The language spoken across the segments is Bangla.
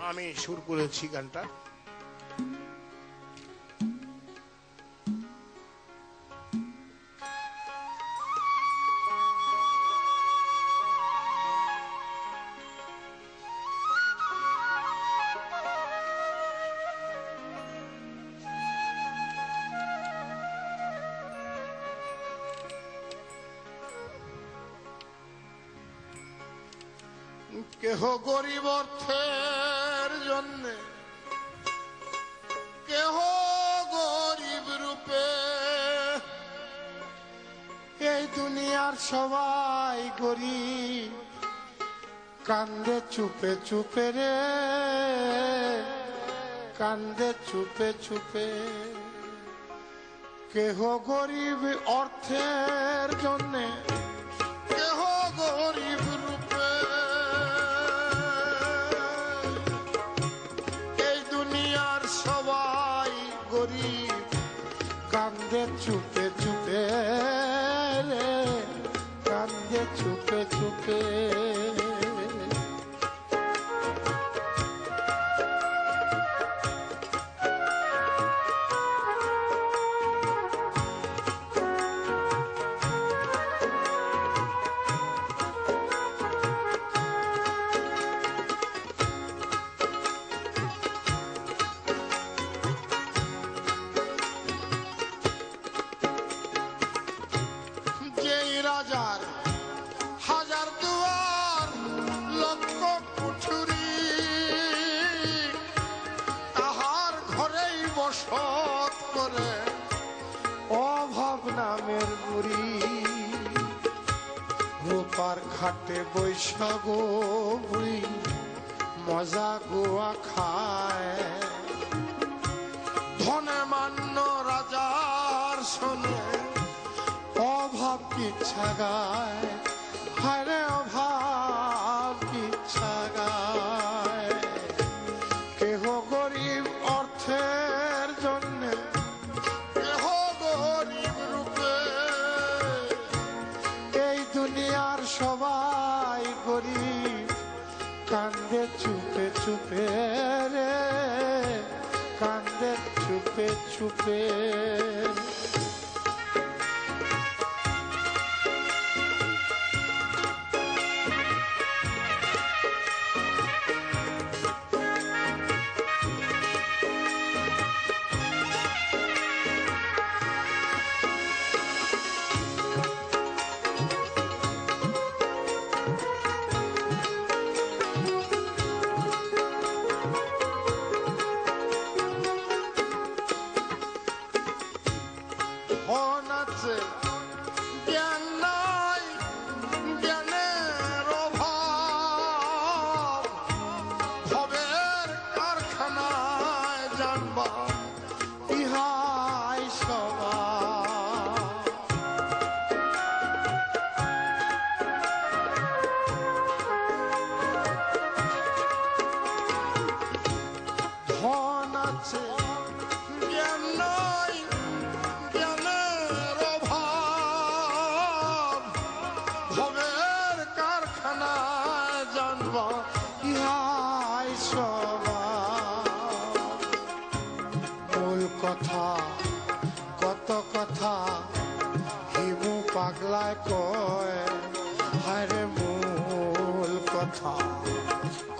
আমি সুর করেছি গানটা। কেহ গরিব অর্থের জন্যে, কেহ গরিব রূপে, এই দুনিয়ার সবাই গরিব, কান্দে চুপে চুপে রে, কান্দে চুপে চুপে। কেহ গরিব অর্থের জন্যে, কেহ গরিব রূপে, সবাই গরিব, কান্দে চুপে চুপে রে, কান্দে চুপে চুপে। রাজার হাজার দুয়ার লক্ষ কুঠুরি, তাহার ঘরেই বসত করে অভাব নামের বুড়ি। রূপার খাটে বৈশাখ বুড়ি মজা গোয়া খায়, ধনে মান্য রাজার শোনে অভাব কিচ্ছা গায়, হায়রে অভাব কিচ্ছা গায়। কেহ গরিব অর্থের জন্যে, কেহ গরিব রূপে, এই দুনিয়ার সবাই গরিব, কান্দে চুপে চুপে রে, কান্দে চুপে চুপে। জ্ঞান নাই, জ্ঞানের অভাব, ভবের কারখানায় জানবা ইহাই স্বভাব। ধন আছে জ্ঞান নাই, ভবের কারখানায় জানবা ইহাই স্বভাব। মূল কথা কত কথা হিমু পাগলায় কয়, হায়রে মূল কথা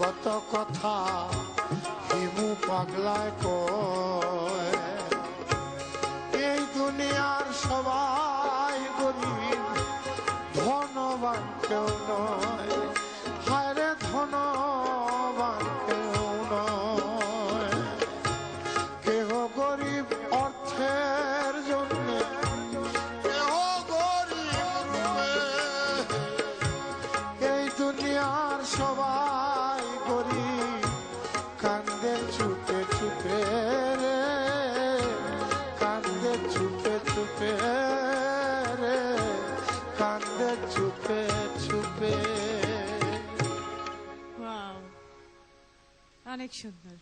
কত কথা হিমু পাগলায় কয়। এই দুনিয়ার সবাই গরিব, ধনবান কেউ নয়, হায়রে ধনবান কেউ নয়। কেহ গরিব অর্থের জন্য, কেহ গরিব রূপে, এই দুনিয়ার সবাই গরিব, কান্দে চুপে চুপে রে, কান্দে চুপে চুপে রে, কান্দে চুপে চুপে। ওয়াও, অনেক সুন্দর।